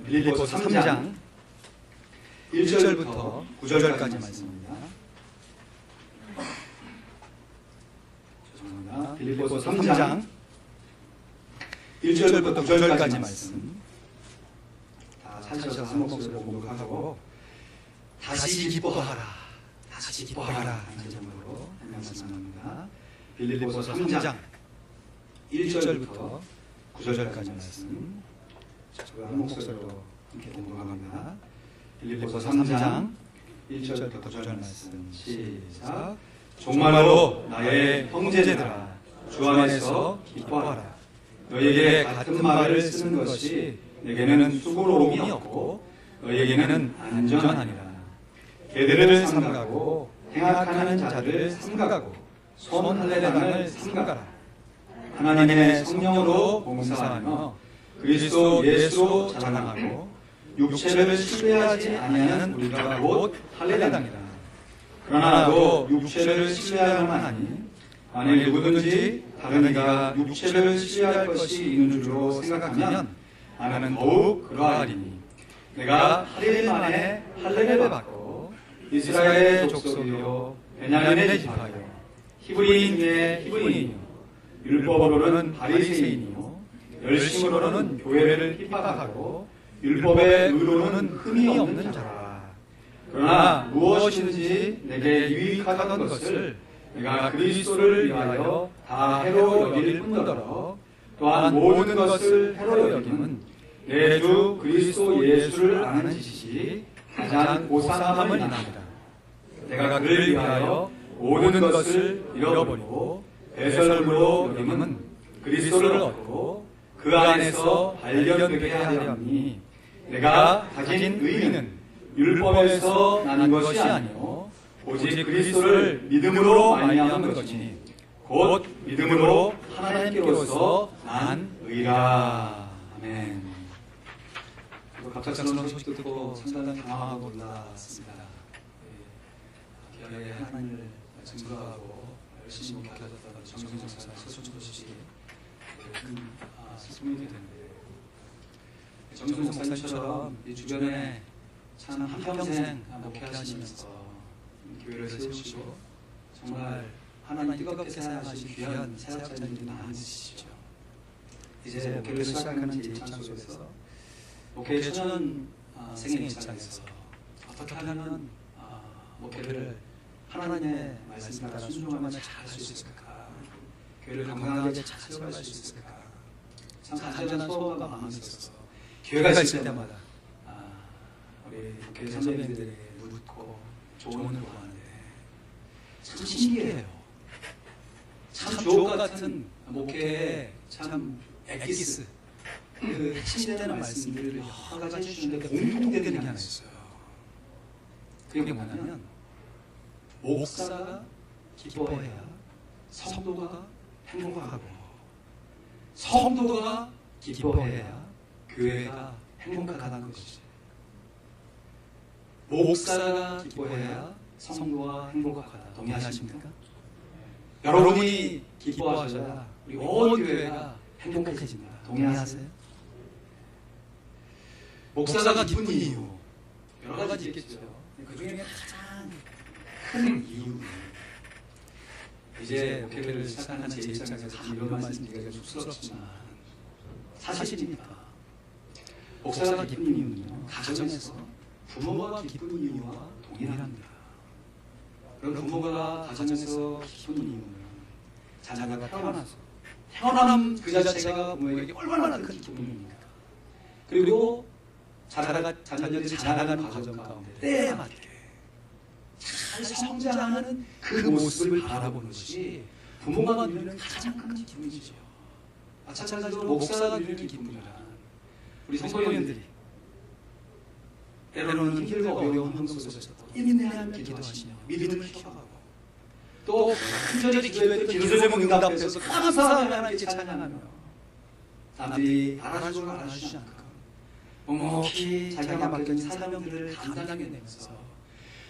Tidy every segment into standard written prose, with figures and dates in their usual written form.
빌립보서 3장 1절부터 9절까지 말씀입니다. 죄송합니다. 빌립보서 3장 1절부터 9절까지 말씀 다 찾으셔서 한 목소리로 공독하고 다시 기뻐하라, 다시 기뻐하라 하는 제목으로 말씀합니다. 빌립보서 3장 1절부터 9절까지 말씀 저와 한 목소리로 함께 공독합니다. 빌립보서 3장 1절부터 9절 말씀 시작. 정말로 나의 형제들아 주 안에서 기뻐하라. 너에게 같은 말을 쓰는 것이 내게는 수고로움이 없고 너에게는 안전하니라. 개들을 삼가고 행악하는 자들을 삼가고 손 할례당을 삼가라. 하나님의 성령으로 봉사하며 그리스도 예수로 자랑하고 육체를 신뢰하지 아니하는 우리가 곧 할례당이라. 그러나 나도 육체를 신뢰하야만 하니 만일 누구든지 다른 이가 육체를 신뢰할 것이 있는 줄로 생각하면 나는 더욱 그러하리니 내가 8일 만에 할례를 받고 이스라엘의 족속이요 베냐민의 지파요 히브리인 중에 히브리인이요 율법으로는 바리새인이요 열심으로는 교회를 핍박하고 율법의 의로는 흠이 없는 자라. 그러나 무엇이든지 내게 유익하던 것을 내가 그리스도를 위하여 다 해로 여길 뿐더러 또한 모든 것을 해로 여김은 내 주 그리스도 예수를 아는 지식이 가장 고상함을 인합니다. 내가 그를 위하여 모든 것을 잃어버리고 배설물로 여김은 그리스도를 얻고 그 안에서 발견되게 하려 하니 내가 가진 의는 율법에서 난 것이 아니요 오직 그리스도를 믿음으로 말미암은 것이니 곧 믿음으로 하나님께로서 난 의라. 아멘. 갑작스러운 소식 듣고 상당히 당황하고 놀랐습니다. 기아에 하나님을 증거하고 열심히 목회하셨던 정승 목사나 서순철 씨 큰 스승이 되는데 정승 목사님처럼 이 주변에 참 한평생 목회하시면서 교회를 세우시고 정말 하나님 뜨겁게 사랑하신 귀한 사역자님들이 많으시죠. 이제 목회를 시작하는 제 입장에서 목회의 초년 생의 입장에서 어떻게 하면 목회를 하나님의 말씀 따라 순종하며 잘 할 수 있을까? 교회를 건강하게 잘 세워갈 수 있을까? 참 간절한 소원과 마음이 있어서 교회가 있을 때마다 우리 교회 선배님들에게 묻고 조언을 구하는데 참 신기해요. 참 주옥 같은 목회에 참 엑기스 그 핵심되는 말씀들을 여러 가지 해주시는데 공통되는 게 하나 있어요. 그게 뭐냐면 목사가 기뻐해야 성도가 행복하고 성도가 기뻐해야 교회가 행복하다는 것이죠. 목사가 기뻐해야 성도가 행복하다. 동의하십니까? 여러분이 기뻐하셔야 우리 온 교회가 행복해집니다. 동의하세요? 목사가 기쁜 이유 여러 가지 있겠죠. 그 중에 가장 큰 이유는 이제 목회를 시작하는 제 입장에서 이런 말씀드리기가 좀 쑥스럽지만 사실입니다. 목사가 기쁜 이유는요, 가정에서 부모가 기쁜 이유와 동일합니다. 그럼 부모가 가정에서 기쁜 이유는 자녀가 태어남 그 자체가 부모에게 얼마나 큰 기쁨입니까? 그리고 자녀들이 자라가는 과정 가운데 때에 맞게 잘 성장하는 그 모습을 바라보는 것이 부모가 누리는 가장 큰 기쁨이죠. 마찬가지로 목사가 누리는 기쁨이란 우리 성도님들이 때로는 힘들고 어려운 환경 속에서 인내하며 기도하시며 믿음을 키워가고 또 간절히 기도했던 기도제목 응답해서 감사하며 하나님께 찬양하며 남들이 알아주고 알아주지 않고 묵묵히 자기가 맡겨진 사명들을 감당해내면서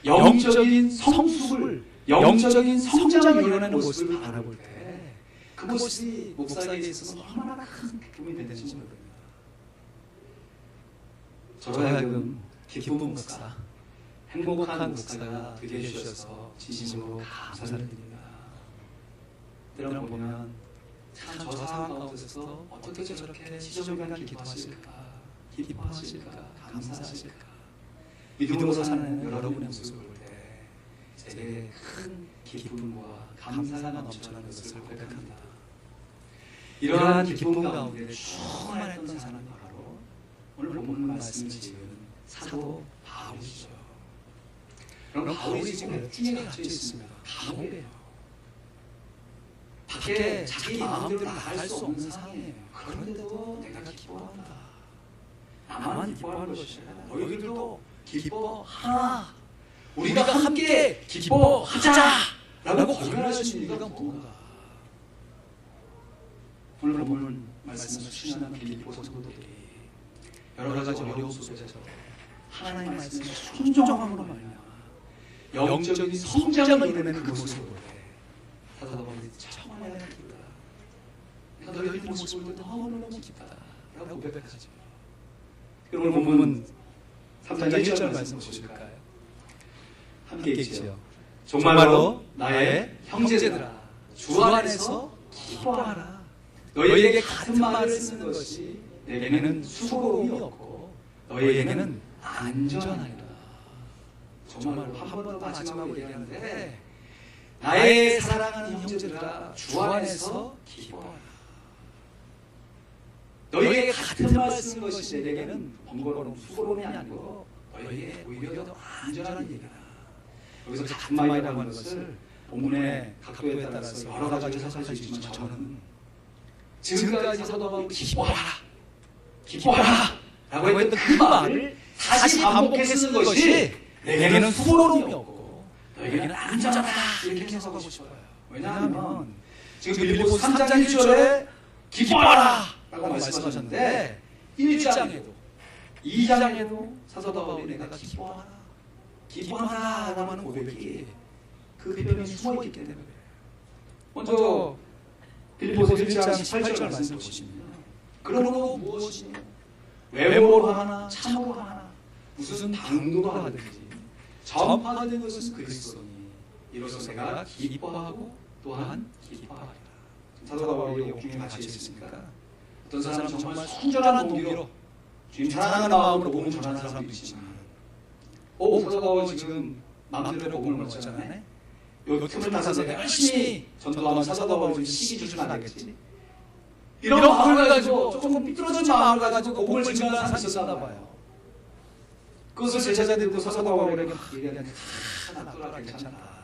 영적인 성숙을, 영적인 성장을 이루어내는 모습을 바라볼 때 그 모습이 목사에게 있어서 얼마나 큰 기쁨이 되는지 모릅니다. 저로 하여금 기쁜 목사, 행복한 목사가 되게 해주셔서 진심으로 감사를 드립니다. 때로 보면 참 저 상황 가운데서 어떻게 저렇게 시종일관 기도하실까, 기뻐하실까, 감사하실까. 믿음으로 사는 여러분의 모습을 볼 때 제게 큰 기쁨과 감사가 넘쳐나는 것을 고백합니다. 이러한 기쁨 가운데 충만했던 사람이 바로 오늘 본문 말씀을 지은 사도 바울이죠. 여러분, 바울이 지금 옥중에 갇혀 있습니다. 감옥이에요. 밖에 자기 마음대로 나갈 수 없는 상황이에요. 그런데도 내가 기뻐한다. 나만 기뻐하는 것이 아니라 너희들도 기뻐하라. 우리가 함께 기뻐하자 라고 고백할 수 있는 이유가 뭔가. 오늘 본문 말씀을 수신하는 빌립보 성도들이 여러 가지 어려움 속에서 하나님의 말씀에 순종함으로 말미암아 영적인 성장을 이루는 그 모습을 볼 때 사도 바울이 참 내가 기쁘다. 내가 너희들 모습을 볼 때 너무너무 기쁘다 라고 고백하죠. 오늘 본문 3장 1절 말씀 보실까요? 함께 읽지요. 정말로 나의 형제들아 주 안에서 기뻐하라. 너희에게 같은 말을 쓰는 것이 내게는 수고로움이 없고 너희에게는 안전하리라. 정말로 한 번 더 마지막으로 얘기하는데 나의 사랑하는 형제들아 주 안에서 기뻐하라. 너희에게 같은 말 쓰는 것이 내게는 번거로움, 수고로움이 아니고 너희에게 오히려 더 안전한 얘기다. 여기서 같은 말이라고 하는 것을 본문의 각도에 따라서 여러 가지 해석할 수 있지만 저는 지금까지 사도 바울이 기뻐하라, 기뻐하라 라고 했던 그 말을 다시 반복해 쓰는 것이 내게는 수고로움이 없고 너에게는 안전하다 이렇게 해석하고 싶어요. 왜냐하면 지금 빌립보 3장 1절에 기뻐하라 라고 말씀하셨는데 1장에도 2장에도 사도 바울이 내가 기뻐하라, 기뻐하라 라고 하는 고백이 그 표현이 숨어있기 때문에 먼저 빌립보서 1장 18절 말씀 보시면 그러므로 무엇이냐 외모로 하나 참으로 하나 무슨 당도로 하든지 전파된 것은 그리스도니 이로써 내가 기뻐하고 또한 기뻐하리라. 사도 바울이 옥중에 갇혀 있으니까 어떤 사람은 정말 순전한 동기로 주님 사랑하는 마음으로 복음을 전하는 사람도 있지만 사도 바울이 지금 마음대로 복음을 못 전하네? 요 틈을 타서 열심히 전도하는 사도 바울이 시기 주면 안 되겠지? 이런 마음을 가지고 조금 삐뚤어진 마음을 가지고 복음을 증거하는 사람이 있었나 봐요. 그것을 제자들도 사도 바울에게 얘기하는데 놔둬라 괜찮다.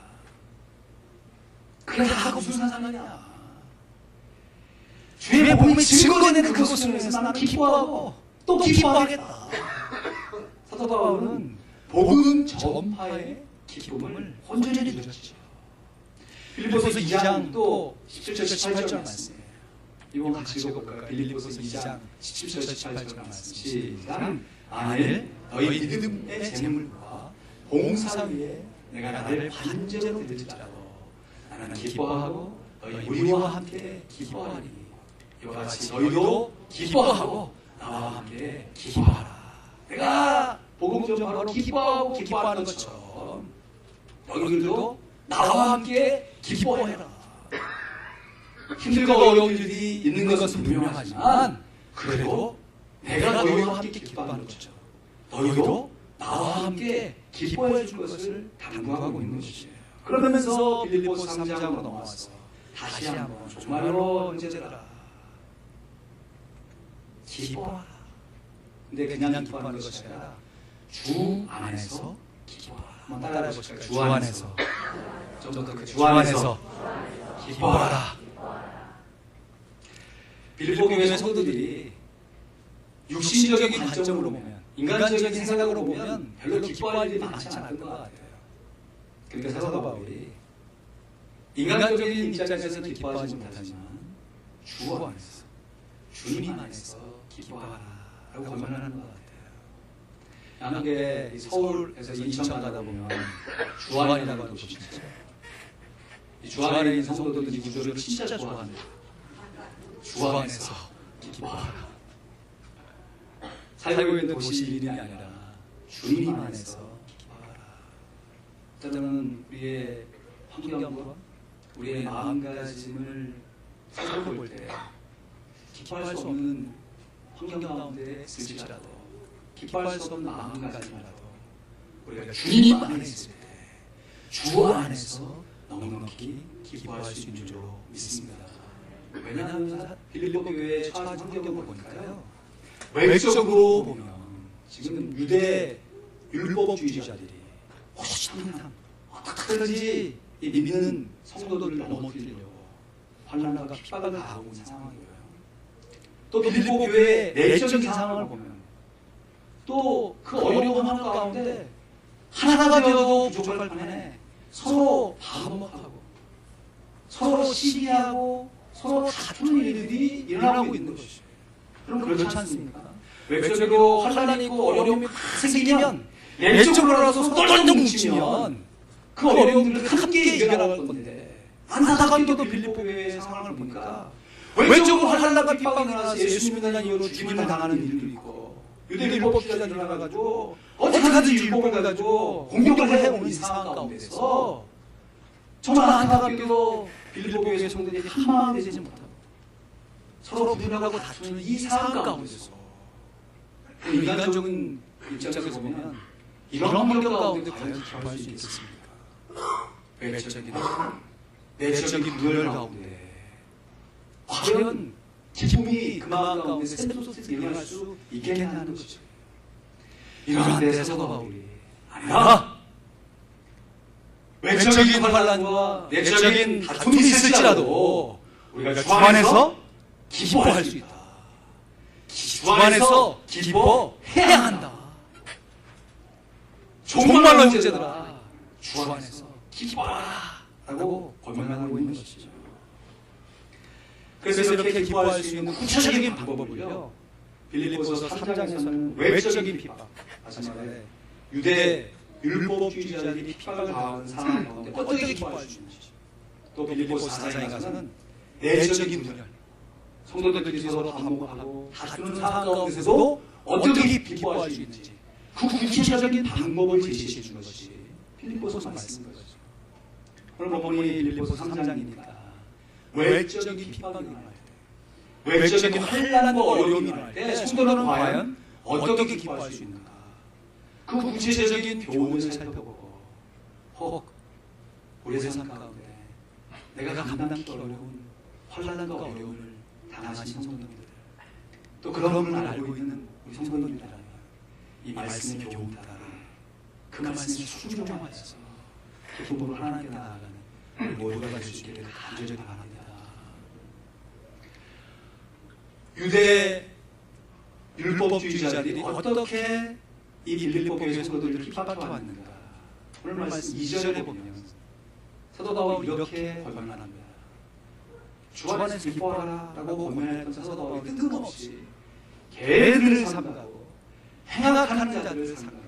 그게 다 무슨 상관이야. 주의 복음이 증거되는 그것을 위해서 나는 기뻐하고 또 기뻐하겠다. 사도 바울은 복음 전파의 기쁨을 온전히 누렸죠. 빌립보서 2장 또 17절 18절 말씀이에요. 이거 같이 읽어볼까요? 빌립보서 2장 17절 18절 말씀 시작. 만일 너희 믿음의 재물과 봉사 위에 내가 나를 반제로 드릴지라도 나는 기뻐하고 너희 우리와 함께 기뻐하리니 이와 같이 너희도 기뻐하고 나와 함께 기뻐하라. 내가 복음 전파로 기뻐하고 기뻐하는 것처럼 너희들도 나와 함께 기뻐해라. 힘들고 어려운 일이 있는 것은 분명하지만 그래도 내가 너희와 함께 기뻐하는 것처럼 너희도 나와 함께 기뻐해 줄 것을 당부하고 있는 것이에요. 그러면서 빌립보서 3장으로 넘어와서 다시 한번 정말로 언제더라 기뻐하라. 근데 그냥 기뻐하는 것이 아니라 주 안에서 기뻐하라. 한번 따라해 보실까요? 주 안에서 좀 더 크게 주 안에서 기뻐하라. 빌립보 교회 성도들이 육신적인 관점으로 보면 인간적인 생각으로 보면 별로 기뻐할 일이 많지 않았던 것 같아요. 그러니까 사도 바울이 인간적인 입장에서는 기뻐하지 못하지만 주 안에서 주님 안에서 기뻐하라라고 권면하는 것 같아요. 만약에 서울에서 인천 가다 보면 주안이라고 하는 곳이 있죠. 이 주안에 있는 성도들은 이 구조를 진짜 좋아합니다. 주 안에서 기뻐하라. 살고 있는 도시 이름이 아니라 주님 안에서 기뻐하라. 때로는 우리의 환경과 우리의 마음가짐을 살펴볼 때 기뻐할 수 없는 환경 가운데 있을지라도 기뻐할 수 없는 마음가짐이라도 우리가 주님 안에 있을 때 주 안에서 넉넉히 기뻐할 수 있는 줄로 믿습니다. 왜냐하면 빌립보 교회의 처한 환경을 보니까요, 외적으로 보면 지금 유대 율법주의자들이 호시탐탐 어떻게든지 믿는 성도들을 넘어뜨리려고 환난과 핍박을 가하고 있는 상황이고요. 또 빌립보 교회의 내적인 상황을 보면 또 그 어려운 상황 가운데 하나가 되어도 부족할 판에 서로 반목하고 서로 시기하고 서로 다투는 일들이 일어나고 있는 것이죠. 그럼 그렇지 않습니까? 외적으로 환난이 있고 어려움이 생기면 내적으로라도 서로 뭉치면 그 어려움들을 함께 이겨나갈 건데, 안타깝게도 빌립보 교회의 상황을 보니까 외적으로 환난과 핍박이 일어나서 예수 믿는 이유로 죽임을 당하는 일도 있고, 유대 율법주의자들이 일어나가지고 어떻게든지 율법을 가지고 공격을 해오는 이 상황 가운데서 정말 안타깝게도 빌립보 교회 성도들이 한마음이 되지 못하고 서로 분열하고 다투는 이 상황 가운데서 인간적인 입장에서 보면 이런 환경 가운데 과연 기뻐할 수 있겠습니까? 외적인 내적인 분열 가운데 과연 기쁨이 그 마음 가운데 샘솟아서 일어날 수 있겠냐 하는 것이죠. 이러한 데서 사도 바울이 아니라 외적인 환난과 내적인 다툼이 있을지라도 우리가 주 안에서 기뻐할 수 있다. 주 안에서 기뻐해야 한다. 정말로 형제들아, 주 안에서 기뻐하라 라고 권면하고 있는 것이죠. 그래서 이렇게 기뻐할 수 있는 구체적인 방법을요, 빌립보서 3장에서는 외적인 핍박, 다시 말해 유대 율법주의자들이 핍박을 당하는 상황 가운데 어떻게 기뻐할 수 있는지, 또 빌립보서 4장에 가서는 내적인 분열, 성도들끼리 서로 반목하고 다투는 상황 가운데서도 어떻게 기뻐할 수 있는지 그 구체적인 방법을 제시해 주는 것이 빌립보서 말씀인 거죠. 오늘 본문이 빌립보서 3장이니까 외적인 핍박이 일어날 때, 외적인 환난과 어려움이 일어날 때 성도는 과연 어떻게 기뻐할 수 있는가, 그 구체적인 교훈을 살펴보고, 혹 우리의 삶 가운데 내가 감당하기 어려운 환난과 어려움을 당하신 성도님들, 또 그런 분을 알고 있는 우리 성도님들이라면 이 말씀의 교훈 따라 그 말씀에 순종하여서 기쁨으로 하나님께 나아가는 우리 모두가 될 수 있게 되길 간절히 바랍니다. 유대 율법주의자들이 어떻게 이 빌립보 교회 성도들을 핍박해 왔는가, 오늘 말씀 2절에 보면 사도 바울이 이렇게 권면합니다. 주 안에서 기뻐하라 라고 권면했던 사도 바울이 뜬금없이 개들을 삼가고 행악하는 자들을 삼가고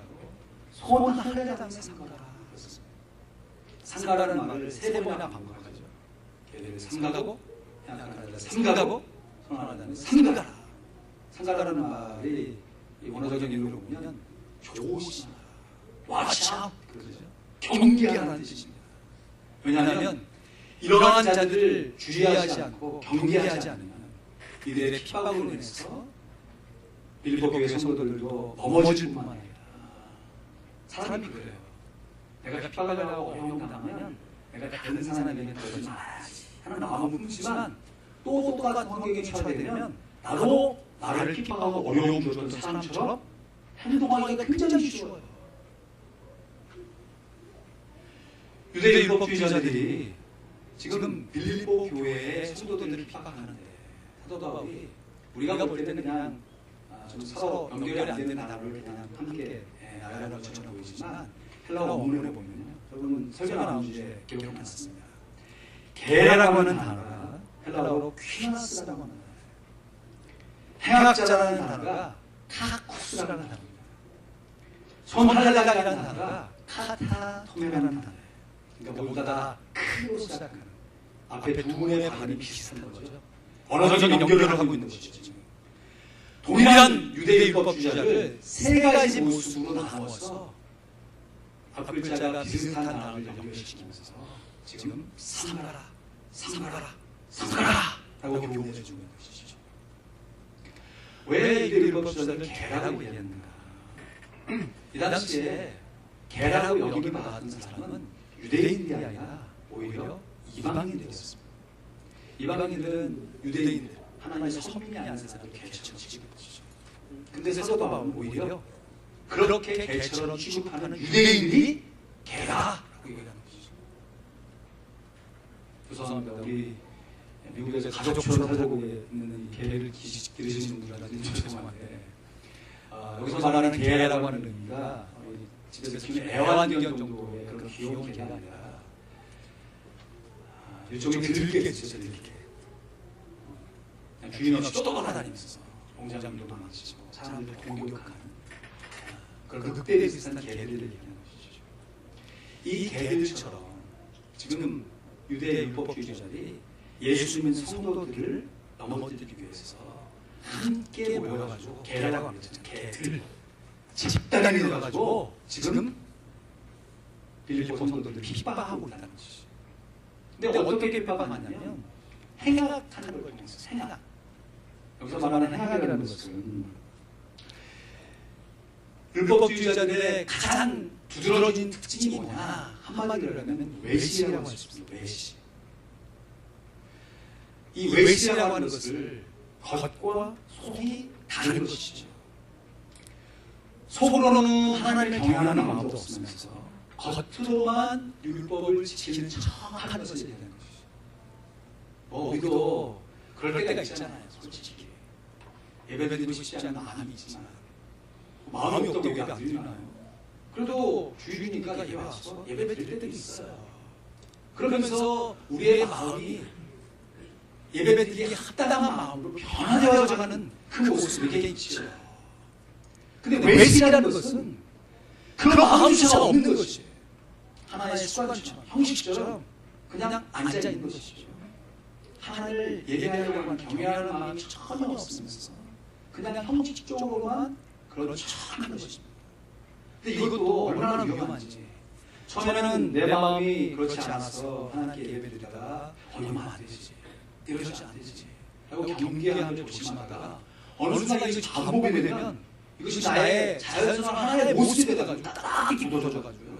손할례장을 삼가라. 삼가라는 말을 3번이나 반복하죠. 개들을 삼가고 행악하는 자들을 삼가고 손할례장을 삼가라. 삼가라는 말이 원어적인 의미로 보면 조심하라, watch out, 그러죠. 경계하라는 뜻입니다. 왜냐하면 이러한 자들을 주의하지 않고 경계하지 않으면 이들의 핍박으로 인해서 빌립보 교회 성도들도 넘어질 뿐만 아니라, 사람이 그래요. 내가 핍박을 하고 어려움을 당하면 내가 다른 사람에게 그러지 말아야지 하는 마음은 품지만, 또 똑같은 환경에 처하게 되면 나도 나를 핍박하고 어려움 줬던 사람처럼 행동하기가 굉장히 쉬워요. 유대 율법주의자들이 지금 빌립보 교회의 성도들을 핍박하는데, 사도 바울이 우리가 볼 때는 그냥 좀 서로 연결이 안 되는 단어를 그냥 함께 나열한 것처럼 보이지만, 헬라어 원문에 보면요, 여러분 설교 나온 주에 기록해놨습니다. 개라고 하는 단어가 헬라어로 퀴나스라고 하는 단어예요. 행악자라는 단어가 카쿠스라는 단어입니다. 손할례장이라는 단어가 카타토메라는 단어예요. 그러니까 모두 다 크로 시작하는, 앞에 두 분의 발음이 비슷한 거죠. 언어적인 연결을 하고 있는 것이죠. 동일한 유대 율법주의자를 세 가지 모습으로 나누어서 앞글자가 비슷한 단어를 연결시키면서 지금 삼가라, 삼가라, 삼가라 라고 교훈해 주는 것이죠. 왜 유대 율법주의자를 개라고 얘기했는가? 이 당시에 개라고 여김을 받은 사람은 유대인들이 아니라 오히려 이방인들이었습니다. 이방인들은 유대인들, 하나님의 선민이 아닌 사람을 개처럼 취급했죠. 근데 사도 바울은 오히려 그렇게 개처럼 취급하는 유대인들이 개다라고 얘기하는 것이죠. 죄송합니다. 우리 미국에서 가족처럼 살고 있는 개를 기르시는 분들한테 죄송한데 여기서 말하는 개라고 하는 의미가 집에서 키우는 애완견 정도의 그런 귀여운 개가 아니라 일종의 들개죠, 들개. 주인 없이 쫓아다니면서 공장도 망치고 사람들 공격하는 그런 늑대 비슷한 개들을 얘기하는 것이죠. 이 개들처럼 지금 유대 율법주의자들이 예수 믿는 성도들을 넘어뜨리기 위해서 함께 모여가지고 개라고 합니다. 개들 집단이 되어가지고 지금 빌립보 성도들을 핍박하고 있다는 것이죠. 근데 어떻게 핍박하냐면 행악하는 걸 통해서 행악. 여기서 말하는 행악이라는 것은 율법주의자들의 가장 두드러진 특징이 뭐냐? 한마디로 하면 외시라고 할 수 있습니다. 외시. 이 외시라고 하는 것을 겉과 속이 다른 것이죠. 속으로는 하나님을 경외하는 마음도 없으면서 겉으로만 율법을 지키는 척하는 것을 얘기하는 것이죠. 우리도 그럴 때가 있잖아요. 솔직히 예배드리고 싶지 않은 마음이 있지만 마음이 없다고 예배 안 드리나요? 그래도 주일이니까 예배 와서 예배 드릴 때도 있어요. 그러면서 우리의 마음이 예배 드리기에 합당한 마음으로 변화되어져가는 그 모습이 있죠. 근데 외식이라는 것은 그 마음조차 없는 것이에요. 하나의 습관처럼, 형식처럼 그냥 앉아있는 것이죠. 하나님을 예배하려고 하는 경외하는 마음이 전혀 없으면서 그냥 형식적으로만 그런 척하는 것입니다. 근데 이것도 얼마나 위험한지. 처음에는 내 마음이 그렇지 않아서 하나님께 예배드리다가 이러면 안 되지, 이러지 안 되지 라고 경계하며 조심하다가 어느 순간 이것이 반복이 되면 이것이 나의 자연스러운 하나의 모습이 되어가지고 따뜻하게 굳어져가지고요.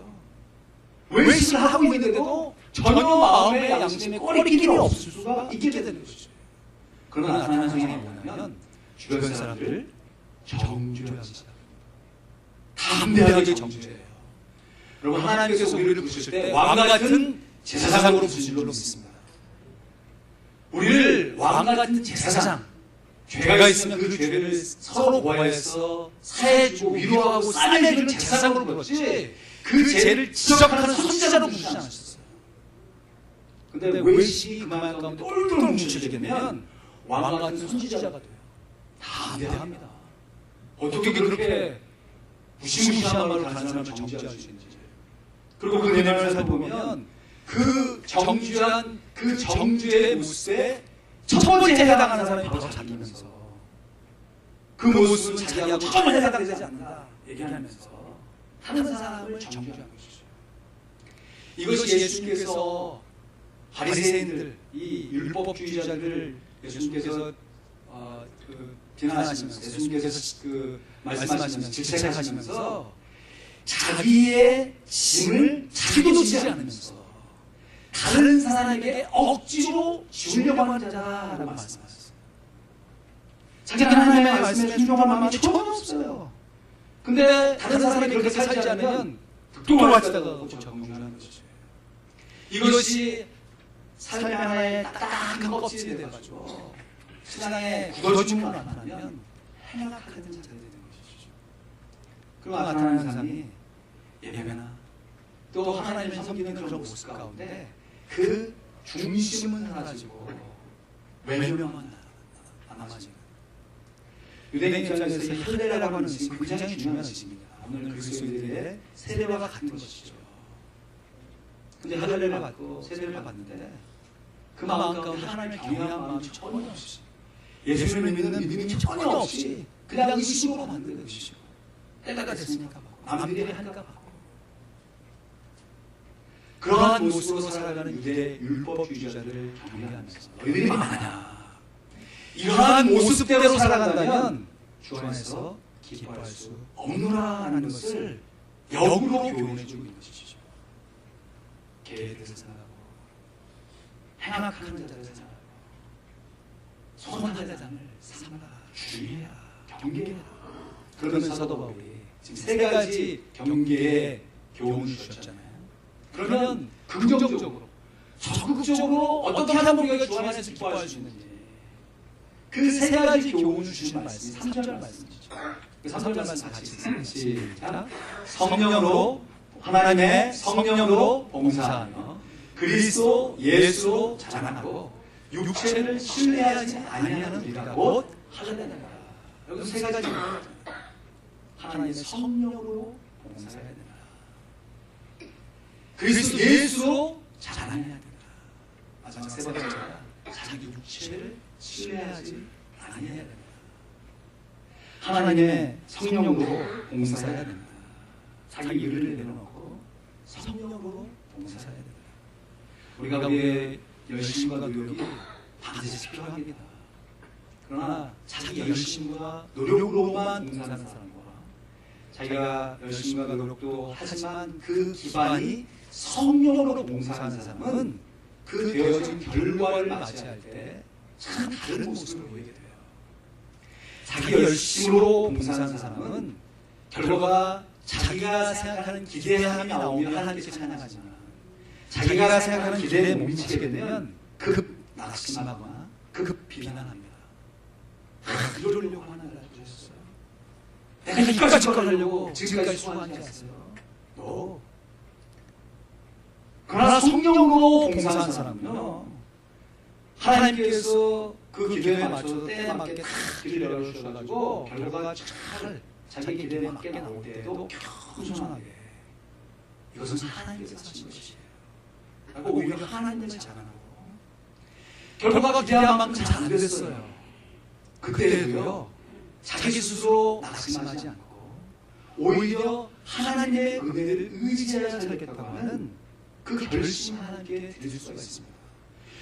외식을 하고 있는데도 전혀 마음의 양심에 꺼리낌이 없을 수가 있게 되는 것이죠. 그러나 나타나는 성향이 뭐냐면 주변 사람들을 정죄하시다. 담대하게 정죄해요. 여러분 하나님께서 우리를 부르실 때 왕과 같은 제사장으로 부르신 줄로 믿습니다. 우리를 왕과 같은 제사장, 죄가 있으면 그 죄를 서로 고하여서 사해주고 위로하고 싸매주는 제사장으로 불렀지 그 죄를 지적하는 선지자로 부르지 않으셨어요. 근데 외식이 그 마음 가운데 똘똘 뭉쳐지게 되면 왕과 같은 선지자가 돼요. 담대합니다. 어떻게 그렇게 무시무시한 말로 다른 사람을 정죄할 수 있는지. 그리고 그 내면을 살펴보면 그 정죄한 그 정죄의 모습에 첫 번째 해당하는 사람이 바로 자기면서 그 모습은 자기하고 전혀 해당되지 않는다 얘기하면서 다른 사람을 정죄하는 것이죠. 이것이 예수님께서 바리새인들, 이 율법주의자들을 예수님께서 비난하시면서 예수님께서 말씀하시면서 질책하시면서 자기의 짐을 자기도 지지 않으면서 다른 사람에게 억지로 주려고 하는 자라고 말씀하셨어요. 자기는 하나님의 말씀에 순종할 마음이 전혀 없어요. 근데 다른 사람이 그렇게 살지 않으면 득도하시다가 정죄하는 것이죠. 이것이 삶의 하나의 딱딱한 껍질이 되어가지고 신앙에 굳어짐으로 나타나면 행악하는 자들이 되는 것이죠. 그리고 나타나는 사람이 예배나 또 하나님을 섬기는 그런 모습 가운데 그 중심은 사라지고 외면만 남아지는 유대인 입장에서 할례라고 하는 것이 굉장히 중요한 것입니다. 오늘 그리스도인들의 세례와 같은 것이죠. 근데 할례를 받고 세례를 받는데 그 마음 가운데 하나님을 경외한 마음이 전혀 없이 예수님을 믿는 믿음이 전혀 없이 그냥 의식으로 만든 의식으로. 때가 됐으니까 받고, 남들이 하니까 받고. 그러한 모습으로 살아가는 유대 율법주의자들을 경계하면서 너희들이 많아. 이러한 모습대로 살아간다면 주 안에서 기뻐할 수 없노라라는 것을 역으로 교훈해주고 있는 것이죠. 계획을 생각하고 행악하는 자들을 생각하고 선한 자를 삼라, 주의해라, 경계해라. 그러면서 사도 바울이 지금 세 가지 경계의 교훈을 주셨잖아요. 그러면 긍정적으로, 적극적으로 어떻게 하면 우리가 주 안에서 기뻐할 수 있는지 그 세 가지 교훈을 주신 말씀이 3절 말씀이죠. 그 3절 말씀 같이 읽습니다. 시작. 성령으로, 하나님의 성령으로 봉사하며 그리스도 예수로 자랑하고 육체를 신뢰하지 아니하는 우리가 곧 할례되라. 여기서 세 가지 하나님의 성령으로 봉사해야 된다. 그리스도 예수로 자랑해야 된다. 마지막 세 번째가 자기 육체를 신뢰하지 아니해야 된다. 하나님의 성령으로 봉사해야 된다. 자기 일을 내려놓고 성령으로 봉사해야 된다. 우리가 우리의 열심과 노력이 반드시 필요합니다. 그러나 자기 열심과 노력으로만 봉사하는 사람과 자기가 열심과 노력도 하지만 그 기반이 성령으로 봉사하는 사람은 그 되어진 결과를 맞이할 때 참 다른 모습을 보이게 돼요. 자기 열심으로 봉사하는 사람은 결과가 자기가 생각하는 기대함이 나오면 하나님께 찬양하지만 자기가 생각하는 기대에 못 미치게 되면 급 낙심하거나 급 비난합니다. 내가 이러려고 하나님을 주셨어요. 내가 이까지 걸 하려고 지금까지 수고하지 않았어요. 너. 그러나 성령으로 봉사하는 사람은요, 하나님께서 그 기도에 맞춰서 때에 맞게 다 길을 열어주셔가지고 결과가 잘 자기 기대에 맞게 나올 때에도 겸손하게 이것은 하나님께서 하신 것이에요. 그리고 오히려 하나님을 자랑하고 결과가 기대한 만큼 잘 안 됐어요. 그때도요 자기 스스로 낙심하지 않고 오히려 하나님의 은혜를 의지하여 살겠다고 하는 그 결심 하나님께 드릴 수가 있습니다.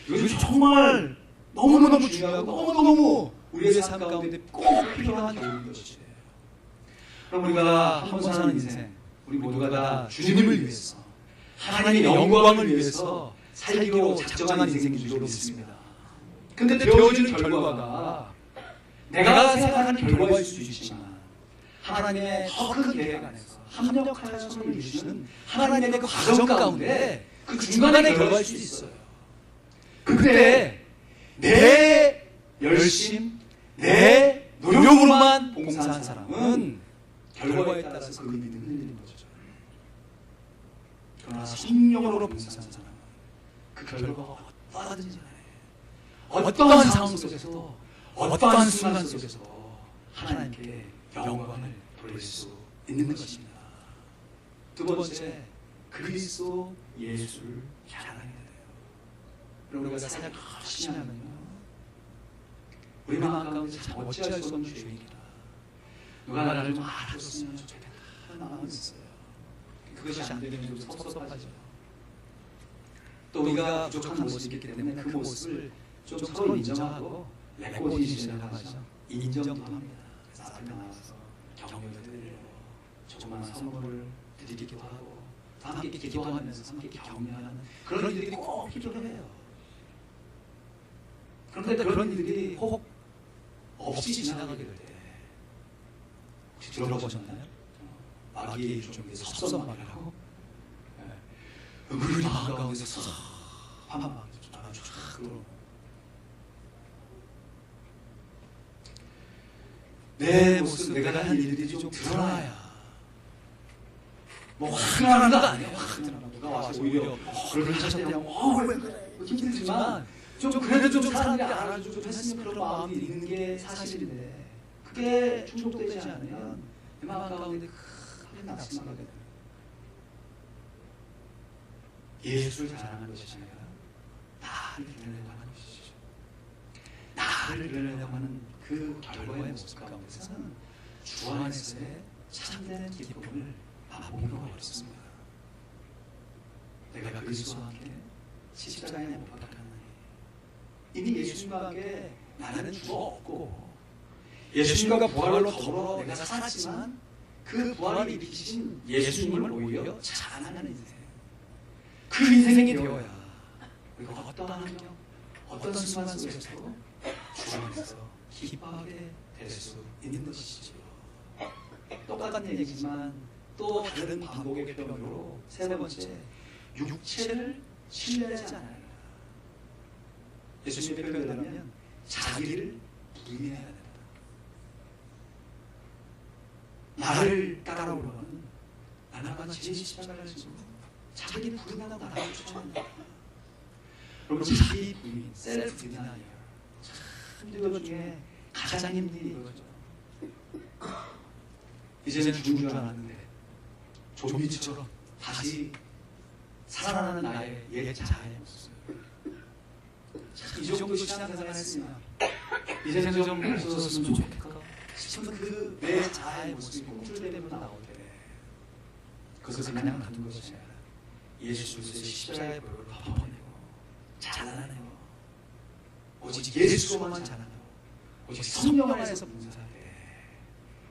이것이 정말 너무너무 중요하고 너무너무 우리의 삶 가운데 꼭 필요한 교훈인 것이에요. 그럼 우리가 한 번 사는 인생, 우리 모두가 다 주님을 위해서, 하나님의 영광을 위해서 살기로 작정한 인생인 줄로 믿습니다. 근데 되어지는 결과가 내가 생각하는 결과일 수 있지만 하나님의 더 큰 계획 안에서 합력하여 선을 이루시는 하나님의 그 과정 가운데 그 중간의 결과일 수 있어요. 그때 내 열심, 내 노력으로만 봉사한 사람은 결과에 따라서 그 믿음이 흔들리는 거죠. 그러나 성령으로 봉사한 사람은 그 결과가 어떠하든지 어떠한 상황 속에서도 어떠한 순간 속에서도 하나님께 영광을 돌릴 수 있는 것입니다. 두 번째, 그리스도 예수를 자랑해야 돼요. 우리가 사역 열심히 하면요, 우리 마음 가운데 참 어찌할 수 없는 죄인이다. 누가 나를 좀 알아줬으면 좋겠다 하는 마음이 있어요. 그것이 안 되면 좀 섭섭하죠. 또 우리가 부족한 모습이 있기 때문에 그 모습을 좀 서로 인정하고 레코니션을 하죠. 인정도 합니다. 그래서 앞에 나와서 격려를 드리고 조그마한 선물을 드리기도 하고 함께 기도하면서 함께 격려하는 그런 일들이 꼭 필요해요. 그런데 그런 일들이 혹 없이 지나가게 될 때 혹시 들어보셨나요? 마귀의 일종의 섭섭마귀라고 우리 마음 가운데 섭섭한 마귀 내 모습, 내가 한 일들이 좀 드러나야 뭐 화나는 거 아니에요. 누가 와서 오히려 그걸 하셨냐고 왜 그래 힘들지만 좀 그래도 좀 사람들이 알아주고 좀 했으면 그런 마음이 있는 게 사실인데 그게 충족되지 않으면 내 마음 가운데 큰 낙심하게 됩니다. 예수를 자랑하는 것이 아니라 나를 드러내고 하는 것이죠. 나를 드러내려고 하는 그 결과의 모습 가운데서는 주 안에서의 참된 기쁨을 맛보기가 어렵습니다. 내가 그리스도와 함께 십자가에 못 박혔나니 이미 예수님과 함께 나는 죽었고 예수님과 부활로 더불어 내가 살았지만 그 부활을 일으키신 예수님을 오히려 찬양하는 인생, 그 인생이 되어야 우리가 어떠한 환경, 어떤 순간 속에서도 주 안에서 기뻐하게 될 수 있는 것이죠. 똑같은 얘기지만 또 다른 반복의 표현으로 세 번째, 육체를 신뢰하지 않아요. 예수님의 표현이라면 자기를 부인해야 된다. 나를 따라오려는 나나가 제 십자가를 지고 자기를 부인하고 나를 쫓아낸다. 그럼 자기 부인, 셀프 디나이어, 참 이것 중에 가장 힘든 일이 이거죠. 이제는 죽은 줄 알았는데 좀비처럼 다시 살아나는 나의 옛 자아의 모습. 이 정도 신앙생활을 했으면 이제는 좀 없어졌으면 좋겠다 싶은 그 내 자아의 모습이 꿈틀대며 나올 때 그것을 그냥 놔둔 것이 아니라 예수 그리스도의 십자가의 보혈을 덮어내고 자라나요. 오직 예수로만 자라나요. 오직 성령 안에서 봉사할 때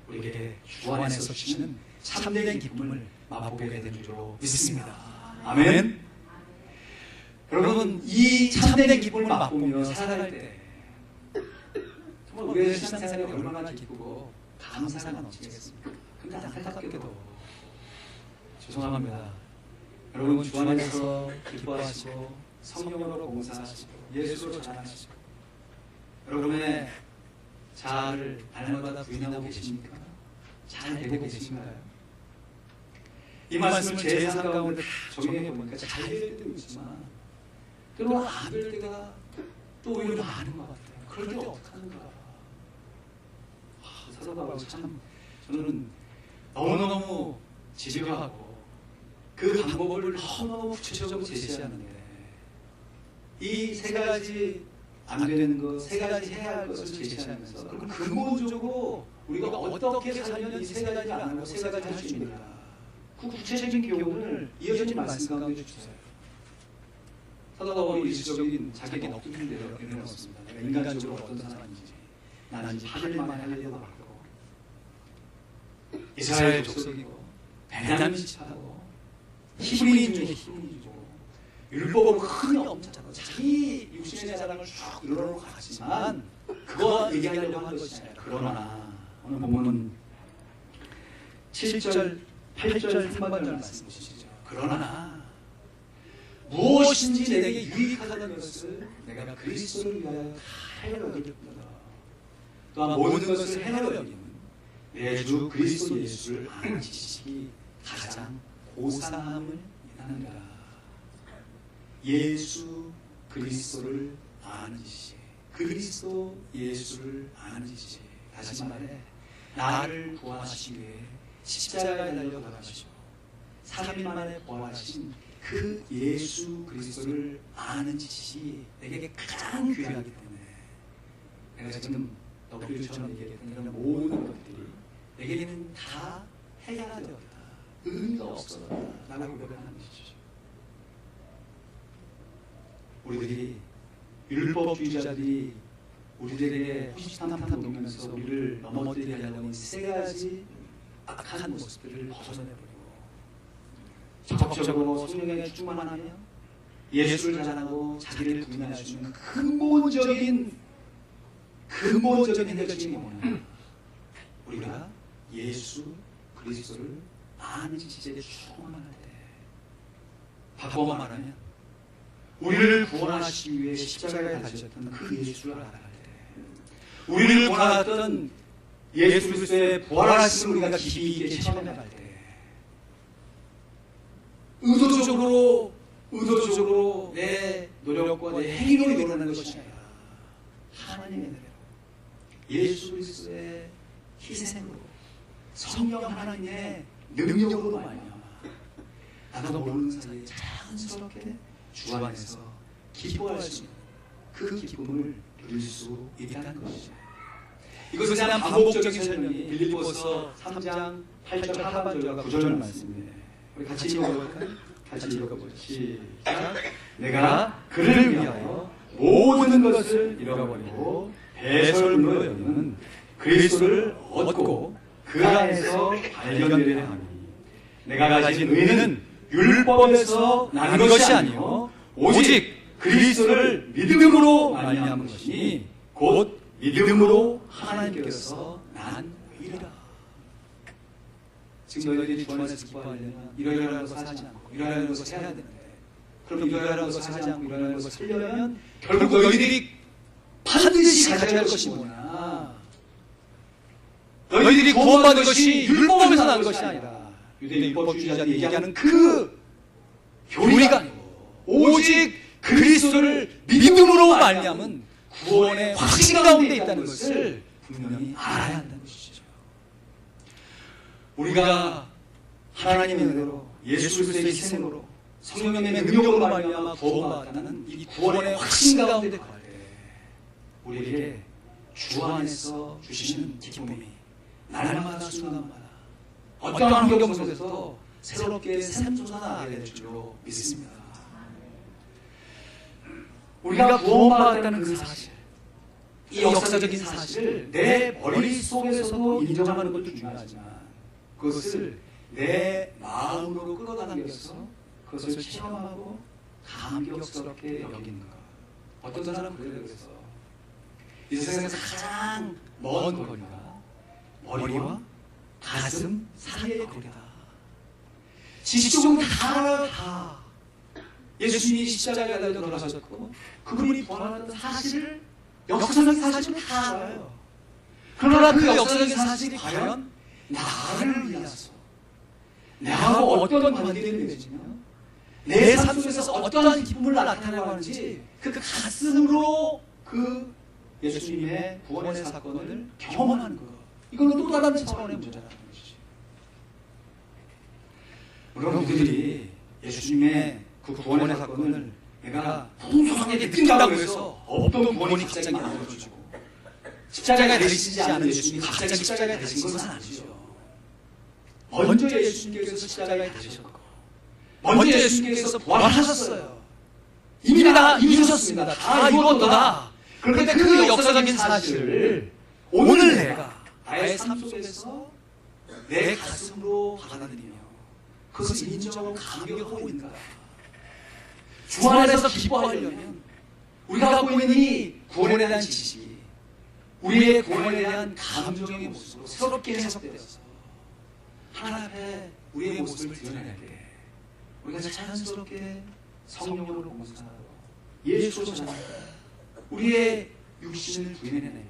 우리에게 주 안에서 주시는 참된 기쁨을 맛보게 되는 줄로 믿습니다. 아멘. 여러분, 이 참된 기쁨을 맛보며 살아갈 때 정말 우리의 신앙생활이 얼마나 기쁘고 감사가 넘치겠습니까? 근데 안타깝게도 죄송합니다. 여러분, 주 안에서 기뻐하시고 성령으로 봉사하시고 예수로 자랑하시고 여러분의 자아를 날마다 부인하고 계십니까? 잘 되고 계신가요? 이 말씀을 제 삶 가운데 다 적용해 보니까 잘 될 때도 있지만 때로는 안 될 때가 또 오히려 많은 것 같아요. 그럴 때 어떡하는가? 사도 바울 참 저는 너무너무 지루하고 그 방법을 너무너무 구체적으로 제시하는데 이 세 가지 안 되는 것, 세 가지 해야 할 것을 제시하면서 그럼 근본적으로 우리가 어떻게 살면 이 세 가지를 안 하고 세 가지 할 수 있는가? 그 구체적인 교훈을 이어진 말씀 가운데 주세요. 사도 바울이 일시적인 자기 넋두리를 내려놓습니다. 내가 인간적으로 어떤 사람인지, 나는 이제 하늘만 할 일도 많고 이스라엘 족속이고 베냐민 지파고 히브리인 중에 히브리인이고 율법은 흔히 없잖아요. 자기 육신의 자랑을 쭉 늘어놓고 갔지만 그거 얘기하려고 한 것이 아니라 그러나 오늘 본문은 7절, 8절 상반절 말씀 보시죠. 그러나 무엇인지 내게 유익하다는 것을 내가 그리스도를 위하여 해로 여길 뿐더러 또한 모든 것을 해로 여기는 내 주 그리스도 예수를 아는 지식이 가장 고상함을 인하느니라. 예수 그리스도를 아는 지식, 그리스도 예수를 아는 지식. 다시 말해 나를 구원하시기 위해 십자가에 달려 돌아가시고 3일 만에 부활하신 그 예수 그리스도를 아는 지식이 내게 가장 귀하기 때문에 내가 지금 넋두리처럼 얘기했던 이런 모든 것들이 내게는 다 해결되었다, 의미가 없어졌다 라고 고백하는 것이죠. 우리들이 율법주의자들이 우리들에게 호시탐탐 녹이면서 우리를 넘어뜨리게 하려고 하는 세 가지 악한 모습들을 벗어내버리고 적극적으로 성령에 충만하며 예수를 자랑하고 자기를 부인할 수 있는 근본적인 해결책이 뭐냐? 우리가 예수 그리스도를 아는 지식에 충만할 때, 바꿔 말하면 우리를 구원하시기 위해 십자가에 달리셨던 그 예수를 알아갈 때, 우리를 구원하셨던 예수 그리스도의 부활하심을 우리가 깊이 있게 체험해갈 때, 의도적으로 내 노력과 내 행위로 이루어내는 것이 아니라 하나님의 은혜로 예수 그리스도의 희생으로 성령 하나님의 능력으로 말미암아 나도 모르는 사이에 자연스럽게 주 안에서 기뻐할 수 있는 그 기쁨을 누릴 수 있다는 것이죠. 이것은 그냥 반복적인 설명이 빌립보서 3장 8절 하반절과 9절 말씀이에요. 우리 같이 읽어볼까요? 같이 읽어보죠. 시작. 내가 그를 위하여 모든 것을 잃어버리고 배설물로 여기는 그리스도를 얻고 그 안에서 발견되려 하니 내가 가진 의는 율법에서 난 것이 아니요 오직 그리스도를 믿음으로 말미암은 것이니 곧 믿음으로 하나님께서 난 의라. 지금 너희들이 주 안에서 기뻐하려면 이러이러한 것을 하지 않고 이러이러한 것을 해야 되는데, 그럼 이러이러한 것을 하지 않고 이러이러한 것을 하려면 결국 너희들이 반드시 가져야 할 것이 뭐냐? 너희들이 구원받은 것이 율법에서 난 것이 아니라 유대 율법주의자들이 얘기하는 그 교리가 아니고 오직 그리스도를 믿음으로 말미암은 구원의 확신 가운데 있다는 것을 분명히 알아야 한다는 것이죠. 우리가 하나님의 은혜로 예수 그리스도의 희생으로 성령님의 능력으로 말미암아 구원받았다는 이 구원의 확신 가운데 갈 때 우리에게 주 안에서 주시는 기쁨이 날마다 순간마다 어떠한 환경 속에서도 새롭게 샘솟아나게 될 줄로 믿습니다. 우리가 구원받았다는 그 사실, 이 역사적인 사실을 내 머릿속에서도 인정하는 것도 중요하지만 그것을 내 마음으로 끌어당겨서 그것을 체험하고 감격스럽게 여기는 것. 어떤 사람은 그래요. 그래서 이 세상에서 가장 먼 거리가 머리와 가슴 사이의 거리다. 지식적으로 다 예수님이 십자가에 달려 돌아가셨고 그분이 부활했던 사실을, 역사적인 사실을 다 알아요. 그러나 그 역사적인 사실이 과연 나를 위해서 나하고 어떤 관계를 맺으며 내 삶 속에서 어떠한 기쁨을 나타내고 하는지 그 가슴으로 그 예수님의 구원의 사건을 경험하는 것, 이건 또 다른 차원의 문제라는 것이죠. 물론 우리들이 예수님의 그 구원의 사건을 내가 풍성하게 느낀다고 해서 없던 구원이 갑자기 만들어지고 십자가에 대시지 않은 예수님이 갑자기 십자가에 대신 것은 아니죠. 먼저 예수님께서 십자가에 대셨고 먼저 예수님께서 부활하셨어요. 이미 다 이루셨습니다. 다 이루었다. 그런데 그 역사적인 사실을 오늘 내가 나의 삶 속에서 내 가슴으로 받아들이며 그것을 인정하고 감격하고 있는가? 주 안에서 기뻐하려면 우리가 갖고 있는 이 구원에 대한 지식이 우리의 구원에 대한 감정의 모습으로 새롭게 해석되어서 하나님 앞에 우리의 모습을 드러낼 때 우리가 자연스럽게 성령으로 공생하고 예수로 전하고 우리의 육신을 부인해내며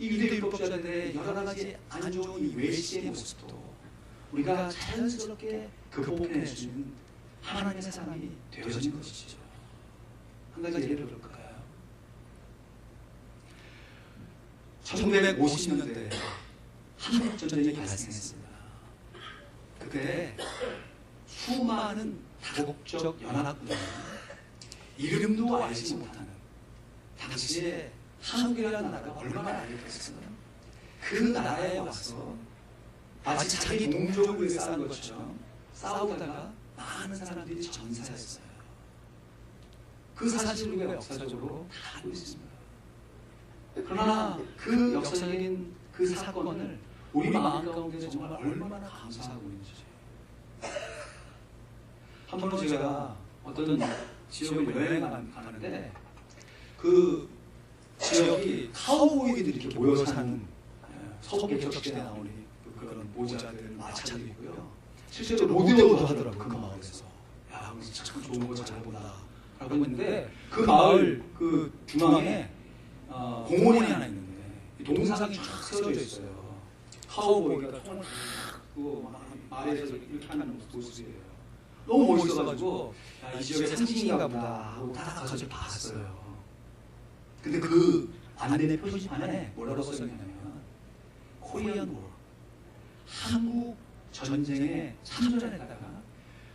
이 유대 율법자들의 여러 가지 안 좋은 이 외식의 모습도 우리가 자연스럽게 극복해낼 수 있는 하나님의 사람이 되어진 것이죠. 한 가지 예를 들어볼까요? 1950년대에 한국전쟁이 발생했습니다. 그때 수많은 다국적 연합군이 이름도 알지 못하는 당시에 한국이라는 나라가 얼마나 알려졌어요. 그 나라에 와서 마치 자기 동족을 위해 싸운 것처럼 싸우다가 많은 사람들이 전사했어요. 그 사실을 우리가 역사적으로 다 알고 있습니다. 그러나 그 역사적인 그 사건을 우리 마음 가운데 정말 얼마나 감사하고 있는지. 한 번 제가 어떤 지역을 여행을 가는데 그 지역이 카우보이들이 이렇게 모여 사는 서부 개척시대에 나오는 그런 모자들, 마차도 있고요. 실제로 로데오도 하더라고요. 그 마을에서. 야, 참 좋은 거 잘 본다 라고 했는데 그 마을 그 중앙에 공원이 하나 있는데 동상이 쫙 세워져 있어요. 카우보이가 총을 탁 말에서 이렇게 하는 모습이에요. 너무 멋있어가지고 이 지역의 상징인가 보다 하고 딱 가서 봤어요. 근데 그 안내 표지판에 뭐라고 써있냐면 코리안 워, 한국 전쟁에 참전했다가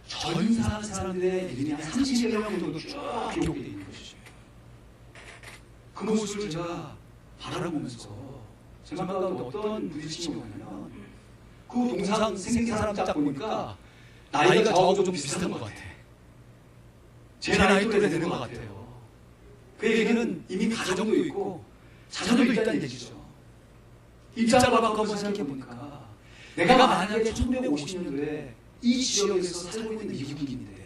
전사한 사람들의 이름이 한 30여 명 정도 쭉 기록되어 있는 것이죠. 그 모습을 제가 바라보면서 제가 가운데 어떤 부딪힘이 오냐면 그 동상 생긴 사람 딱 보니까 나이가 저하고 좀 비슷한 것 같아. 제 나이 또래 되는 것 같아요. 그 얘기는 이미 가정도 있고 자녀도 있다는 얘기죠. 입장을 바꿔 한번 생각해보니까 내가 만약에 1950년도에 이 지역에서 살고 있는 미국인인데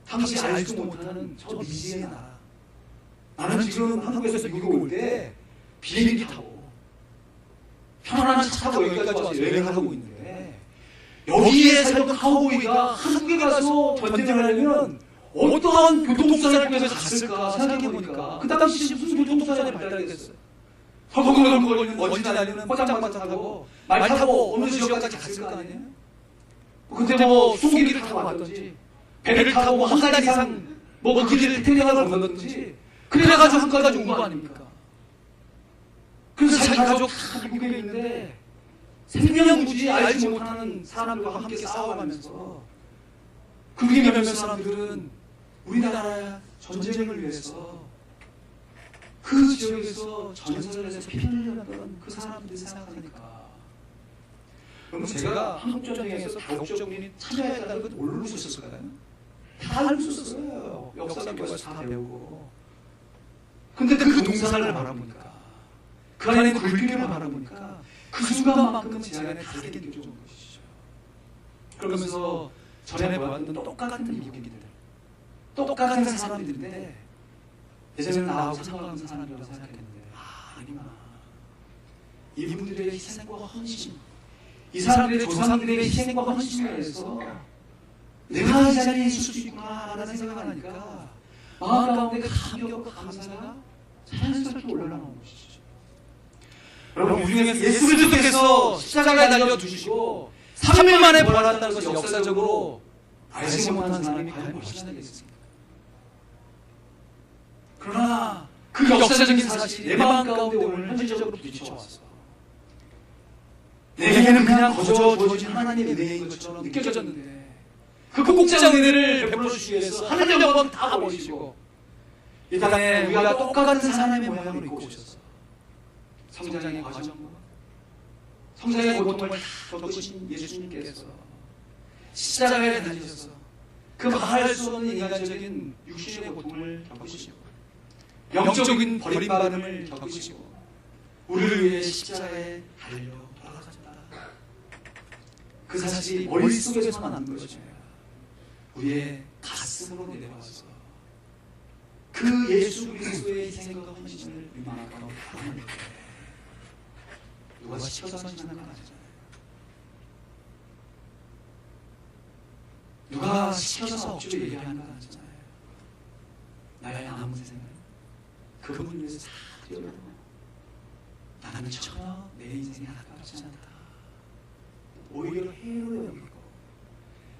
당시 알지도 못하는 저 미지의 나라, 나는 지금 한국에서 미국 올 때 비행기 타고 편안한 차 타고 여기까지 와서 여행을 하고 있는데 여기에 살던 카우보이가 한국에 가서 전쟁을 하려면 어떤 교통수단을 통해서 갔을까 생각해보니까 그 당시 무슨 교통수단이 발달이 됐어요. 헐렁헐렁 먼지 날리는 포장마차 타고 말 타고 어느 지역까지 갔을 거 아니에요? 근데 뭐 수송기를 타고 갔던지 배를 타고 한 달 이상 그 길을 태양을 건넜든지 그래가지고 한국까지 온 거 아닙니까? 그래서 자기 가족 다 미국에 있는데 생명구지 알지 못하는 사람들과 함께 싸워가면서 그게 몇몇 사람들은 우리나라 전쟁을 위해서 그 지역에서 전선을 해서 피를 흘렸던 그 사람들이 생각하니까 그럼 제가 한국전쟁에서 다국적민이 참여했다는 건 모르고 있었을까요? 다 알고 있었어요. 역사교과서 다 배우고. 근데 그 동상을 바라보니까 그 안에 있는 굴기를 바라보니까 그 순간만큼은 제 안에 다르게 느껴진 것이죠. 그러면서 전에 보았던 똑같은 미국인들, 똑같은 사람들인데 예전에는 나하고 상관없는 사람이라고 생각했는데 아니구나. 이분들의 희생과 헌신, 이 사람들의 조상들의 희생과 헌신에 대해서 내가 이 자리에 있을 수 있구나라는 생각을 하니까 마음 가운데 감격과 감사가 자연스럽게 올라오는 것이죠. 여러분, 우리 중에서 예수 그리스도께서 십자가에 달려주시고 3일 만에 부활한다는 것이 역사적으로 알지 못한 사람이 과연 무엇이나 되겠습니까? 그러나 그 역사적인 사실이 내 마음 가운데 오늘 현실적으로 부딪혀왔어. 내게는 그냥 거저 주어진 하나님의 은혜인 것처럼 느껴졌는데 그 공짜의 은혜를 베풀어 주시기 위해서 하늘 영광 다 버리시고 이 땅에 우리가 똑같은 사람의 모양으로 입고 오셨어. 성장의 과정과 성장의 고통을 다 겪으신 예수님께서 십자가에 달리셔서 그 말할 수 없는 인간적인 육신의 고통을 겪으시고 영적인 버림받음을 겪으시고 우리를 위해 십자가에 달려 돌아가셨다. 그 사실이 머릿속에서만 안 보여져요. 우리의 가슴으로 내려와서 그 예수 그리스도의 희생과 헌신을 유망하고 바라는 누가 시켜서 헌신한 건 아니잖아요. 누가 시켜서 억지로 얘기하는 건 아니잖아요. 나의 아무 생각 그분을 위해서 다 뛰어들고 나는 전혀 내 인생이 아깝지 않다. 오히려 해로 여기고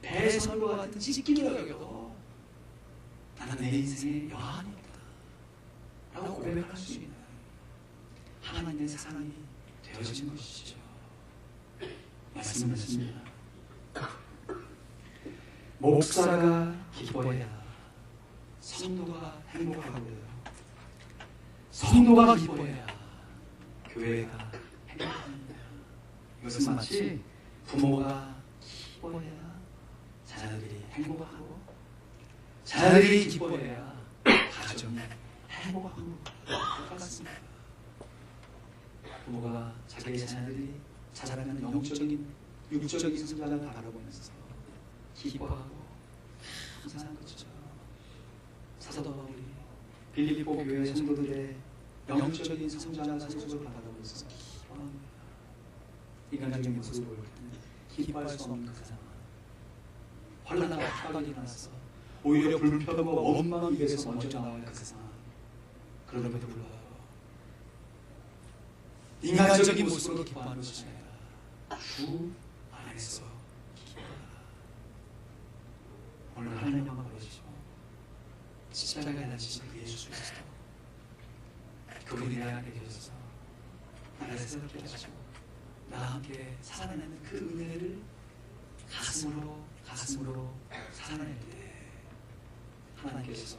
배설과 같은 찢기로 여겨도 나는 내 인생에 여한이 없다 라고 고백할 수 있는 하나님의 사랑이 되어진 것이죠. 말씀을 했습니다. 목사가 기뻐해야 성도가 행복하고요. 성도가 기뻐해야 교회가 행복합니다. 이것은 마치 부모가 기뻐해야 자녀들이 행복하고 자녀들이 기뻐해야 가정이 행복하고 똑같습니다. 부모가 자기의 자녀들이 자라나는 영적인 육적인 성장을 바라보면서 기뻐하고 감사한 거죠. 사도 바울이 빌립보 교회 성도들의 영적인 성장과 소속을 바라보면서 기뻐합니다. 인간적인 모습을 볼 때는 기뻐할 수 없는 그 상황, 환난과 파각이 일어나서 오히려 불평과 원망 입에서 먼저 나올 그 상황, 그럼에도 불구하고 인간적인 모습으로 기뻐하는 것이 아니라 주 안에서 기뻐하라. 오늘 하나님 영광 받으시고 십자가에 달리신 그 예수 그리스도 그분이 내 안에 계셔서 나를 새롭게 하시고 나와 함께 살아내는 그 은혜를 가슴으로 살아낼 때 하나님께서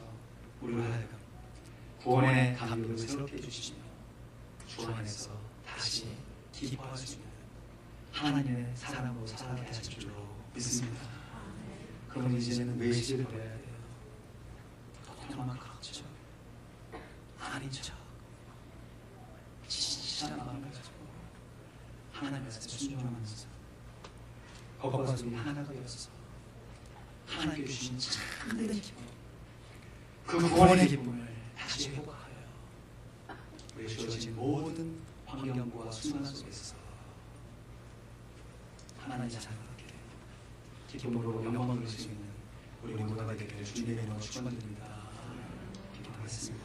우리를 하여금 구원의 감격을 새롭게 해주시며 주 안에서 다시 기뻐할 수 있는 하나님의 사랑으로 살아가게 하실 줄로 믿습니다. 그러면 이제는 외식을 버려야 돼요. 통만 그렇죠. 아닌 척 진실한 마음을 가지고 하나님 앞에 순종하면서 거룩과 속이 하나가 되어서 하나님께 주신 참된 기쁨, 그 구원의 기쁨을 다시 회복하여 우리 주어진 모든 환경과 순간 속에서 하나님의 자녀답게 기쁨으로 영광을 누릴 수 있는 우리 모두가 되기를 주님의 이름으로 축원드립니다. 기도하겠습니다.